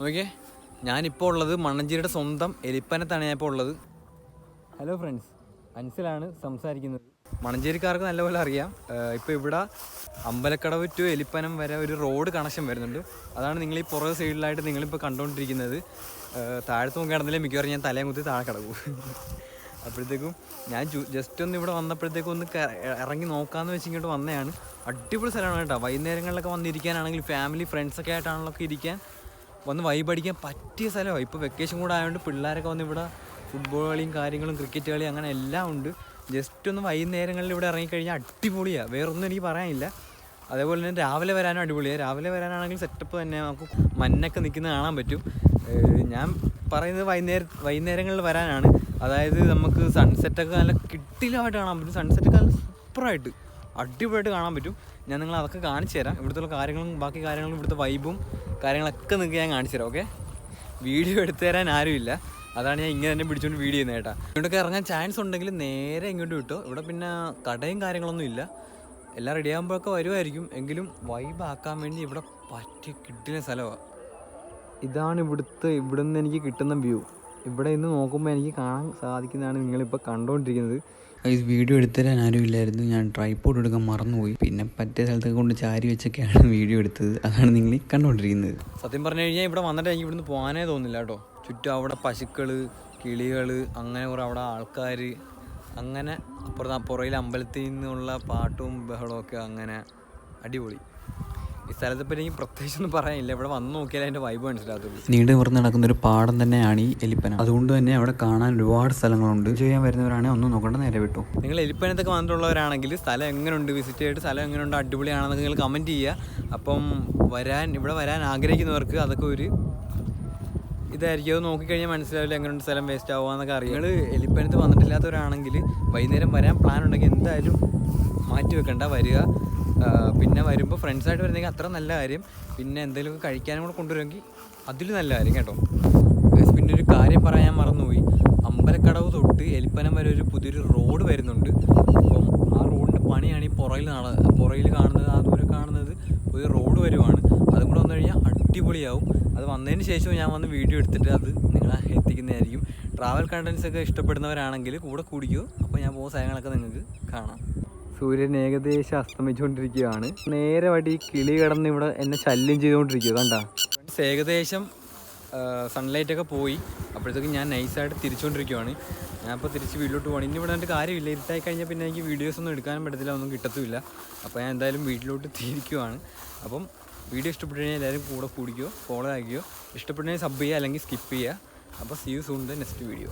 Okay, ഞാനിപ്പോൾ ഉള്ളത് മണ്ണഞ്ചേരിയുടെ സ്വന്തം എലിപ്പനത്താണ് ഞാനിപ്പോൾ ഉള്ളത്. ഹലോ ഫ്രണ്ട്സ്, അൻസിലാണ് സംസാരിക്കുന്നത്. മണ്ണഞ്ചേരിക്കാർക്ക് നല്ലപോലെ അറിയാം. ഇപ്പോൾ ഇവിടെ അമ്പലക്കടവ് ടു എലിപ്പനം വരെ ഒരു റോഡ് കണക്ഷൻ വരുന്നുണ്ട്. അതാണ് നിങ്ങൾ ഈ പുറകെ സൈഡിലായിട്ട് നിങ്ങളിപ്പോൾ കണ്ടുകൊണ്ടിരിക്കുന്നത്. താഴത്ത് നോക്കുകയാണെന്നില്ലേ മിക്കവാറും ഞാൻ തലയും കുത്തി താഴെ കിടക്കും. അപ്പോഴത്തേക്കും ഞാൻ ജസ്റ്റ് ഒന്ന് ഇവിടെ വന്നപ്പോഴത്തേക്കും ഒന്ന് ഇറങ്ങി നോക്കാമെന്ന് വെച്ച് ഇങ്ങോട്ട് വന്നതാണ്. അടിപൊളി സ്ഥലമാണ് കേട്ടോ. വൈകുന്നേരങ്ങളിലൊക്കെ വന്നിരിക്കാനാണെങ്കിൽ ഫാമിലി ഫ്രണ്ട്സൊക്കെ ആയിട്ടാണല്ലോ ഇരിക്കാൻ വന്ന് വൈബ് അടിക്കാൻ പറ്റിയ സ്ഥലമാണ്. ഇപ്പോൾ വെക്കേഷൻ കൂടെ ആയതുകൊണ്ട് പിള്ളേരൊക്കെ വന്ന് ഇവിടെ ഫുട്ബോൾ കളിയും കാര്യങ്ങളും ക്രിക്കറ്റ് കളി അങ്ങനെ എല്ലാം ഉണ്ട്. ജസ്റ്റ് ഒന്ന് വൈകുന്നേരങ്ങളിൽ ഇവിടെ ഇറങ്ങിക്കഴിഞ്ഞാൽ അടിപൊളിയാണ്, വേറൊന്നും എനിക്ക് പറയാനില്ല. അതേപോലെ തന്നെ രാവിലെ വരാനും അടിപൊളിയാണ്. രാവിലെ വരാനാണെങ്കിൽ സെറ്റപ്പ് തന്നെ, നമുക്ക് മഞ്ഞൊക്കെ നിൽക്കുന്നത് കാണാൻ പറ്റും. ഞാൻ പറയുന്നത് വൈകുന്നേരങ്ങളിൽ വരാനാണ്. അതായത് നമുക്ക് സൺസെറ്റൊക്കെ നല്ല കിട്ടിലായിട്ട് കാണാൻ പറ്റും. സൺസെറ്റൊക്കെ നല്ല സൂപ്പറായിട്ട് അടിപൊളിയായിട്ട് കാണാൻ പറ്റും. ഞാൻ നിങ്ങൾ അതൊക്കെ കാണിച്ചു തരാം. ഇവിടുത്തെ കാര്യങ്ങളും ബാക്കി കാര്യങ്ങളും ഇവിടുത്തെ വൈബും കാര്യങ്ങളൊക്കെ നിങ്ങൾക്ക് ഞാൻ കാണിച്ചു തരാം. ഓക്കെ, വീഡിയോ എടുത്തു തരാൻ ആരുമില്ല, അതാണ് ഞാൻ ഇങ്ങനെ തന്നെ പിടിച്ചുകൊണ്ട് വീഡിയോ ചെയ്യുന്നത് കേട്ടോ. ഇങ്ങോട്ടൊക്കെ ഇറങ്ങാൻ ചാൻസ് ഉണ്ടെങ്കിൽ നേരെ ഇങ്ങോട്ട് വിട്ടോ. ഇവിടെ പിന്നെ കടയും കാര്യങ്ങളൊന്നും ഇല്ല, എല്ലാം റെഡി ആകുമ്പോഴൊക്കെ വരുമായിരിക്കും. എങ്കിലും വൈബ് ആക്കാൻ വേണ്ടി ഇവിടെ പറ്റിയ കിട്ടുന്ന സ്ഥലമാണ്. ഇതാണ് ഇവിടെ നിന്ന് എനിക്ക് കിട്ടുന്ന വ്യൂ. ഇവിടെ നിന്ന് നോക്കുമ്പോൾ എനിക്ക് കാണാൻ സാധിക്കുന്നതാണ് നിങ്ങളിപ്പോൾ കണ്ടുകൊണ്ടിരിക്കുന്നത്. ഈ വീഡിയോ എടുത്തുതരാൻ ആരും ഇല്ലായിരുന്നു. ഞാൻ ട്രൈപോഡ് എടുക്കാൻ മറന്നുപോയി. പിന്നെ പറ്റിയ സ്ഥലത്തൊക്കെ കൊണ്ട് ചാരി വെച്ചൊക്കെയാണ് വീഡിയോ എടുത്തത്. അതാണ് നിങ്ങൾ ഈ കണ്ടുകൊണ്ടിരിക്കുന്നത്. സത്യം പറഞ്ഞു കഴിഞ്ഞാൽ ഇവിടെ വന്നിട്ട് എനിക്ക് ഇവിടുന്ന് പോകാനേ തോന്നില്ല കേട്ടോ. ചുറ്റും അവിടെ പശുക്കൾ, കിളികൾ, അങ്ങനെ കുറേ അവിടെ ആൾക്കാർ, അങ്ങനെ പുറയിൽ അമ്പലത്തിൽ നിന്നുള്ള പാട്ടും ബഹളമൊക്കെ, അങ്ങനെ അടിപൊളി. ഈ സ്ഥലത്തെ പറ്റി എനിക്ക് പ്രത്യേകിച്ചൊന്നും പറയാനില്ല. ഇവിടെ വന്ന് നോക്കിയാൽ അതിൻ്റെ വൈബ് മനസ്സിലാകത്തുള്ളൂ. നീണ്ടു നിവർന്ന് നടക്കുന്നൊരു പാടം തന്നെയാണ് ഈ എലിപ്പന. അതുകൊണ്ട് തന്നെ അവിടെ കാണാൻ ഒരുപാട് സ്ഥലങ്ങളുണ്ട്. ചെയ്യാൻ വരുന്നവരാണെങ്കിൽ ഒന്നും നോക്കണ്ട, നേരെ വിട്ടു. നിങ്ങൾ എലിപ്പനത്തൊക്കെ വന്നിട്ടുള്ളവരാണെങ്കിൽ സ്ഥലം എങ്ങനെയുണ്ട്, വിസിറ്റ് ചെയ്തിട്ട് സ്ഥലം എങ്ങനെയുണ്ട്, അടിപൊളിയാണെന്നൊക്കെ നിങ്ങൾ കമൻറ്റ് ചെയ്യുക. അപ്പം ഇവിടെ വരാൻ ആഗ്രഹിക്കുന്നവർക്ക് അതൊക്കെ ഒരു ഇതായിരിക്കും. അത് നോക്കിക്കഴിഞ്ഞാൽ മനസ്സിലാവില്ല എങ്ങനെയുണ്ട് സ്ഥലം, വേസ്റ്റ് ആവുകയെന്നൊക്കെ അറിയാം. നിങ്ങൾ എലിപ്പനത്ത് വന്നിട്ടില്ലാത്തവരാണെങ്കിൽ വൈകുന്നേരം വരാൻ പ്ലാൻ ഉണ്ടെങ്കിൽ എന്തായാലും മാറ്റി വെക്കണ്ട, വരിക. പിന്നെ വരുമ്പോൾ ഫ്രണ്ട്സായിട്ട് വരുന്നെങ്കിൽ അത്ര നല്ല കാര്യം. പിന്നെ എന്തെങ്കിലുമൊക്കെ കഴിക്കാനും കൂടെ കൊണ്ടുവരുമെങ്കിൽ അതിൽ നല്ല കാര്യം കേട്ടോ. പിന്നെ ഒരു കാര്യം പറയാൻ മറന്നുപോയി. അമ്പലക്കടവ് തൊട്ട് എലിപ്പനം വരെ ഒരു പുതിയൊരു റോഡ് വരുന്നുണ്ട്. അപ്പം ആ റോഡിൻ്റെ പണിയാണ് ഈ പുറയിൽ കാണുന്നത്, ആ ദൂരെ കാണുന്നത് പുതിയ റോഡ് വരുവാണ്. അതും കൂടെ വന്നു കഴിഞ്ഞാൽ അടിപൊളിയാവും. അത് വന്നതിന് ശേഷം ഞാൻ വന്ന് വീഡിയോ എടുത്തിട്ട് അത് നിങ്ങളെ എത്തിക്കുന്നതായിരിക്കും. ട്രാവൽ കണ്ടൻസ് ഒക്കെ ഇഷ്ടപ്പെടുന്നവരാണെങ്കിൽ കൂടെ കൂടിക്കോ. അപ്പോൾ ഞാൻ പോകുന്ന സ്ഥലങ്ങളൊക്കെ നിങ്ങൾക്ക് കാണാം. സൂര്യൻ ഏകദേശം അസ്തമിച്ചുകൊണ്ടിരിക്കുകയാണ്. നേരെ വഴി കിളി കിടന്ന് ഇവിടെ എന്നെ ശല്യം ചെയ്തുകൊണ്ടിരിക്കുക. കണ്ടാ ഏകദേശം സൺലൈറ്റൊക്കെ പോയി. അപ്പോഴത്തേക്കും ഞാൻ നൈസായിട്ട് തിരിച്ചുകൊണ്ടിരിക്കുകയാണ്. ഞാനിപ്പോൾ തിരിച്ച് വീട്ടിലോട്ട് പോകണം. ഇനി ഇവിടെ വന്നിട്ട് കാര്യമില്ല, ഇരുട്ടായി കഴിഞ്ഞാൽ പിന്നെ എനിക്ക് വീഡിയോസൊന്നും എടുക്കാനും പറ്റത്തില്ല, ഒന്നും കിട്ടത്തുമില്ല. അപ്പോൾ ഞാൻ എന്തായാലും വീട്ടിലോട്ട് തിരിക്കുകയാണ്. അപ്പം വീഡിയോ ഇഷ്ടപ്പെട്ടു കഴിഞ്ഞാൽ എല്ലാവരും കൂടെ കൂടിക്കോ, ഫോളോ ആക്കിയോ. ഇഷ്ടപ്പെട്ടെങ്കിൽ സബ് ചെയ്യുക, അല്ലെങ്കിൽ സ്കിപ്പ് ചെയ്യുക. അപ്പോൾ see you soon the next video.